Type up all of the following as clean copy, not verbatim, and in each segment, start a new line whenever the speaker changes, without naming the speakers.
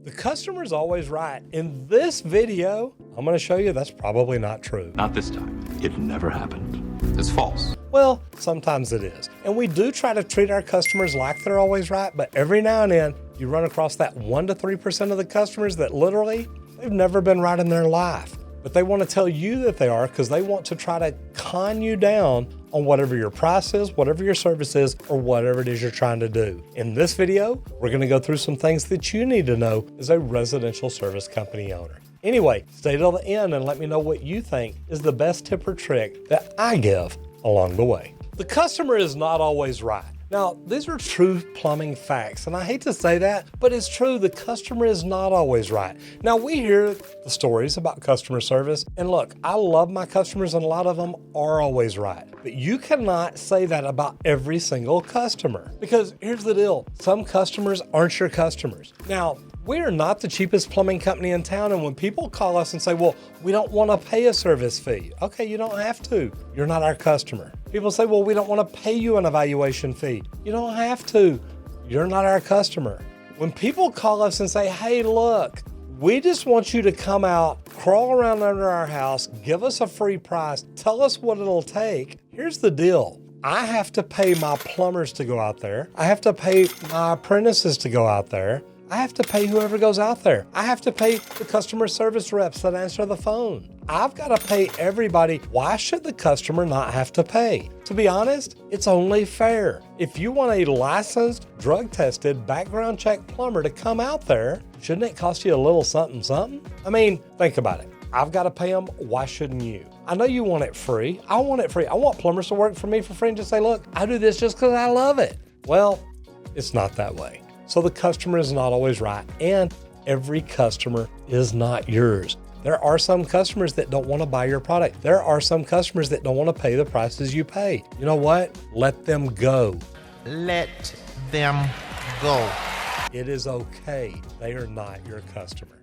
The customer's always right. In this video, I'm going to show you that's probably not true.
Not this time. It never happened. It's false.
Well, sometimes it is. And we do try to treat our customers like they're always right, but every now and then you run across that 1 to 3% of the customers that literally, they've never been right in their life. But they want to tell you that they are because they want to try to con you down on whatever your price is, whatever your service is, or whatever it is you're trying to do. In this video, we're going to go through some things that you need to know as a residential service company owner. Anyway, stay till the end and let me know what you think is the best tip or trick that I give along the way. The customer is not always right. Now, these are true plumbing facts, and I hate to say that, but it's true. The customer is not always right. Now, we hear the stories about customer service, and look, I love my customers, and a lot of them are always right. But you cannot say that about every single customer, because here's the deal. Some customers aren't your customers. Now, we are not the cheapest plumbing company in town, and when people call us and say, well, we don't want to pay a service fee. Okay, you don't have to. You're not our customer. People say, well, we don't want to pay you an evaluation fee. You don't have to. You're not our customer. When people call us and say, hey, look, we just want you to come out, crawl around under our house, give us a free price, tell us what it'll take. Here's the deal. I have to pay my plumbers to go out there. I have to pay my apprentices to go out there. I have to pay whoever goes out there. I have to pay the customer service reps that answer the phone. I've got to pay everybody. Why should the customer not have to pay? To be honest, it's only fair. If you want a licensed, drug-tested, background check plumber to come out there, shouldn't it cost you a little something, something? I mean, think about it. I've got to pay them. Why shouldn't you? I know you want it free. I want it free. I want plumbers to work for me for free and just say, look, I do this just because I love it. Well, it's not that way. So the customer is not always right, and every customer is not yours. There are some customers that don't want to buy your product. There are some customers that don't want to pay the prices you pay. You know what? Let them go.
Let them go.
It is okay. They are not your customer.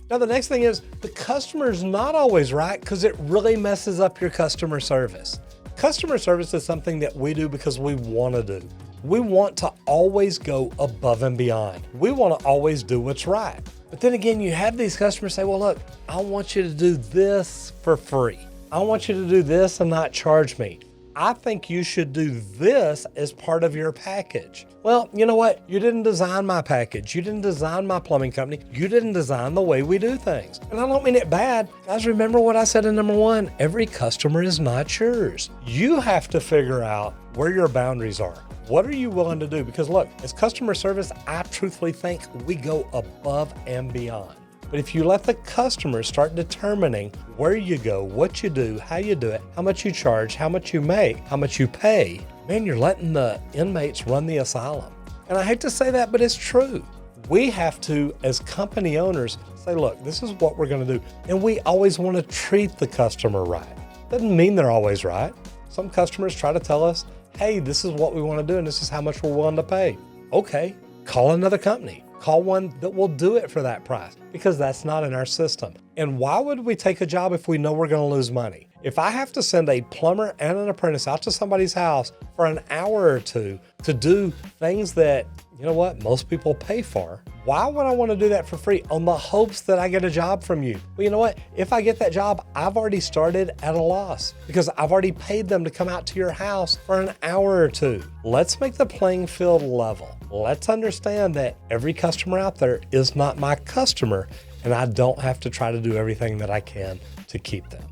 Now, the next thing is the customer is not always right because it really messes up your customer service. Customer service is something that we do because we want to do. We want to always go above and beyond. We want to always do what's right. But then again, you have these customers say, well, look, I want you to do this for free. I want you to do this and not charge me. I think you should do this as part of your package. Well, you know what? You didn't design my package. You didn't design my plumbing company. You didn't design the way we do things. And I don't mean it bad. Guys, remember what I said in number 1. Every customer is not yours. You have to figure out where your boundaries are. What are you willing to do? Because look, as customer service, I truthfully think we go above and beyond. But if you let the customer start determining where you go, what you do, how you do it, how much you charge, how much you make, how much you pay, man, you're letting the inmates run the asylum. And I hate to say that, but it's true. We have to, as company owners, say, look, this is what we're going to do. And we always want to treat the customer right. Doesn't mean they're always right. Some customers try to tell us, hey, this is what we want to do and this is how much we're willing to pay. Okay, call another company. Call one that will do it for that price because that's not in our system. And why would we take a job if we know we're going to lose money? If I have to send a plumber and an apprentice out to somebody's house for an hour or two to do things that, you know what, most people pay for, why would I want to do that for free on the hopes that I get a job from you? Well, you know what? If I get that job, I've already started at a loss because I've already paid them to come out to your house for an hour or two. Let's make the playing field level. Let's understand that every customer out there is not my customer, and I don't have to try to do everything that I can to keep them.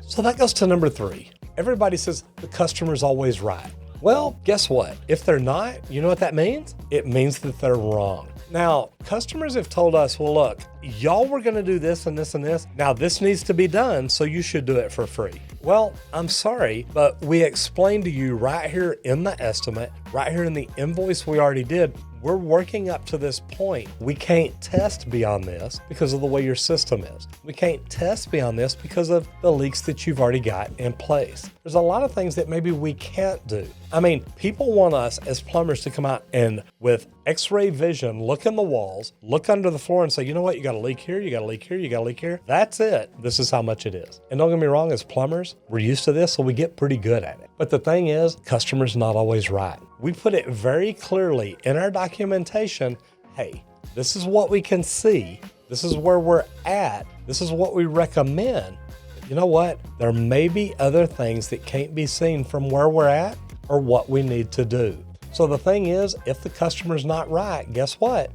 So that goes to number 3. Everybody says the customer's always right. Well, guess what? If they're not, you know what that means? It means that they're wrong. Now, customers have told us, well, look, y'all were going to do this and this and this. Now this needs to be done, so you should do it for free. Well, I'm sorry, but we explained to you right here in the estimate, right here in the invoice we already did, we're working up to this point. We can't test beyond this because of the way your system is. We can't test beyond this because of the leaks that you've already got in place. There's a lot of things that maybe we can't do. I mean, people want us as plumbers to come out and with X-ray vision, look in the walls, look under the floor and say, you know what, you got a leak here, you got a leak here, you got a leak here. That's it. This is how much it is. And don't get me wrong, as plumbers, we're used to this, so we get pretty good at it. But the thing is, customers not always right. We put it very clearly in our documentation, hey, This is what we can see. This is where we're at. This is what we recommend. But you know what? There may be other things that can't be seen from where we're at or what we need to do. So the thing is, if the customer's not right, guess what?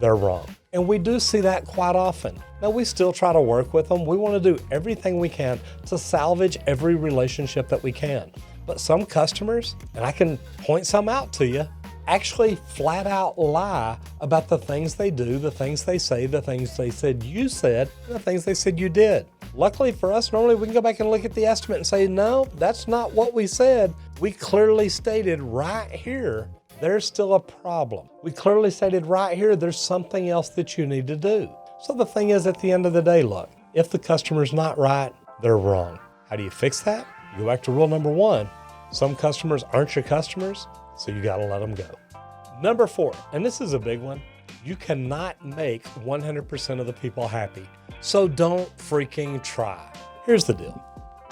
They're wrong. And we do see that quite often. Now, we still try to work with them. We want to do everything we can to salvage every relationship that we can. But some customers, and I can point some out to you, actually flat out lie about the things they do, the things they say, the things they said you said, and the things they said you did. Luckily for us, normally we can go back and look at the estimate and say, no, that's not what we said. We clearly stated right here, there's still a problem. We clearly stated right here, there's something else that you need to do. So the thing is, at the end of the day, look, if the customer's not right, they're wrong. How do you fix that? You go back to rule number 1. Some customers aren't your customers, so you got to let them go. Number 4, and this is a big one, you cannot make 100% of the people happy. So don't freaking try. Here's the deal.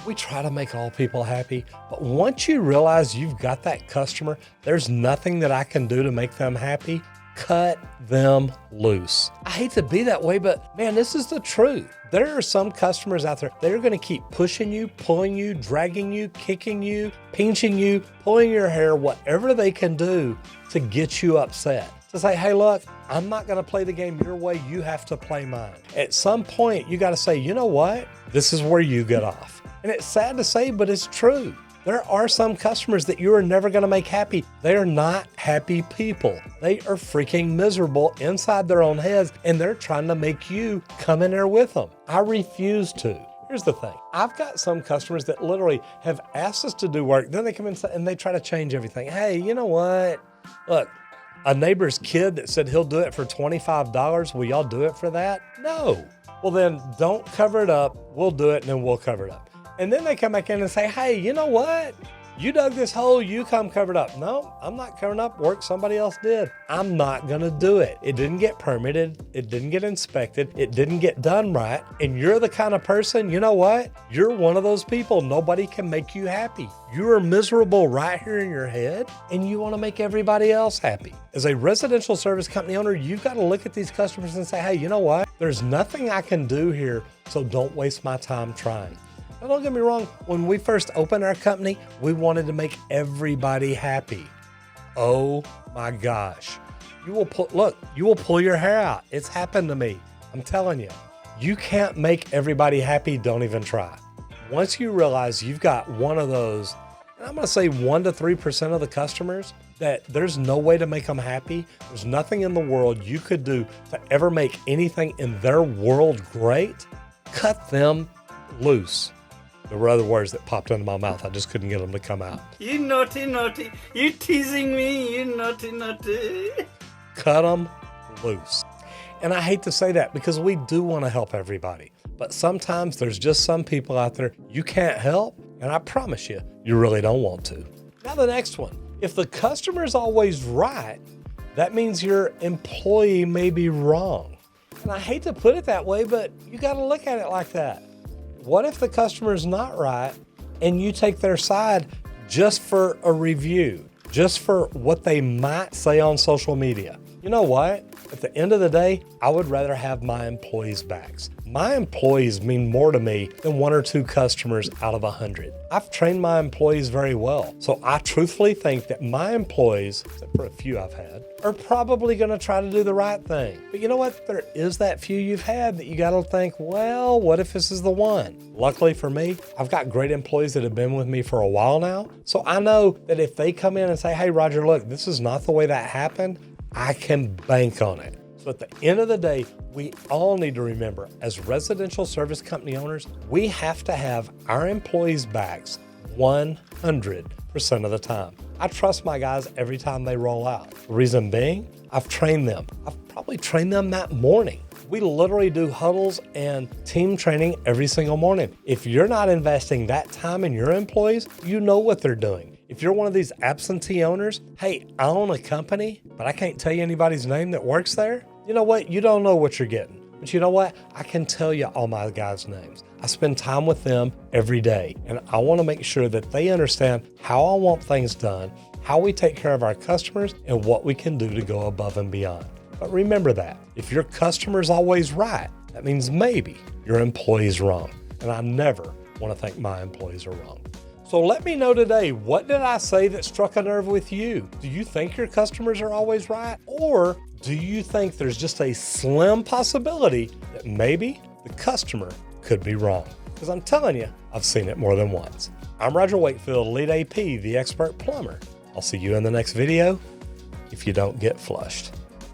We try to make all people happy, but once you realize you've got that customer, there's nothing that I can do to make them happy. Cut them loose. I hate to be that way, but man, this is the truth. There are some customers out there that are going to keep pushing you, pulling you, dragging you, kicking you, pinching you, pulling your hair, whatever they can do to get you upset. To say, hey, look, I'm not going to play the game your way. You have to play mine. At some point, you got to say, you know what? This is where you get off. And it's sad to say, but it's true. There are some customers that you are never going to make happy. They are not happy people. They are freaking miserable inside their own heads, and they're trying to make you come in there with them. I refuse to. Here's the thing. I've got some customers that literally have asked us to do work. Then they come in and they try to change everything. Hey, you know what? Look, a neighbor's kid that said he'll do it for $25. Will y'all do it for that? No. Well, then don't cover it up. We'll do it and then we'll cover it up. And then they come back in and say, hey, you know what? You dug this hole, you come covered up. No, I'm not covering up work somebody else did. I'm not gonna do it. It didn't get permitted. It didn't get inspected. It didn't get done right. And you're the kind of person, you know what? You're one of those people. Nobody can make you happy. You are miserable right here in your head, and you wanna make everybody else happy. As a residential service company owner, you've gotta look at these customers and say, hey, you know what? There's nothing I can do here, so don't waste my time trying. Now, don't get me wrong, when we first opened our company, we wanted to make everybody happy. Oh my gosh. You will pull your hair out. It's happened to me. I'm telling you, you can't make everybody happy. Don't even try. Once you realize you've got one of those, and I'm going to say 1 to 3% of the customers that there's no way to make them happy. There's nothing in the world you could do to ever make anything in their world great. Cut them loose. There were other words that popped into my mouth. I just couldn't get them to come out.
You naughty, naughty. You teasing me, you naughty, naughty.
Cut them loose. And I hate to say that because we do want to help everybody. But sometimes there's just some people out there you can't help. And I promise you, you really don't want to. Now the next one. If the customer's always right, that means your employee may be wrong. And I hate to put it that way, but you got to look at it like that. What if the customer's not right and you take their side just for a review, just for what they might say on social media? You know what? At the end of the day, I would rather have my employees' backs. My employees mean more to me than 1 or 2 customers out of 100. I've trained my employees very well. So I truthfully think that my employees, except for a few I've had, are probably going to try to do the right thing. But you know what? There is that few you've had that you got to think, well, what if this is the one? Luckily for me, I've got great employees that have been with me for a while now. So I know that if they come in and say, hey, Roger, look, this is not the way that happened, I can bank on it. So at the end of the day, we all need to remember, as residential service company owners, we have to have our employees' backs 100% of the time. I trust my guys every time they roll out. The reason being, I've trained them. I've probably trained them that morning. We literally do huddles and team training every single morning. If you're not investing that time in your employees, you know what they're doing. If you're one of these absentee owners, hey, I own a company, but I can't tell you anybody's name that works there. You know what? You don't know what you're getting. But you know what? I can tell you all my guys' names. I spend time with them every day, and I want to make sure that they understand how I want things done, how we take care of our customers, and what we can do to go above and beyond. But remember that if your customer's always right, that means maybe your employee's wrong. And I never want to think my employees are wrong. So let me know today, what did I say that struck a nerve with you? Do you think your customers are always right? Or do you think there's just a slim possibility that maybe the customer could be wrong? Because I'm telling you, I've seen it more than once. I'm Roger Wakefield, Lead AP, the expert plumber. I'll see you in the next video if you don't get flushed.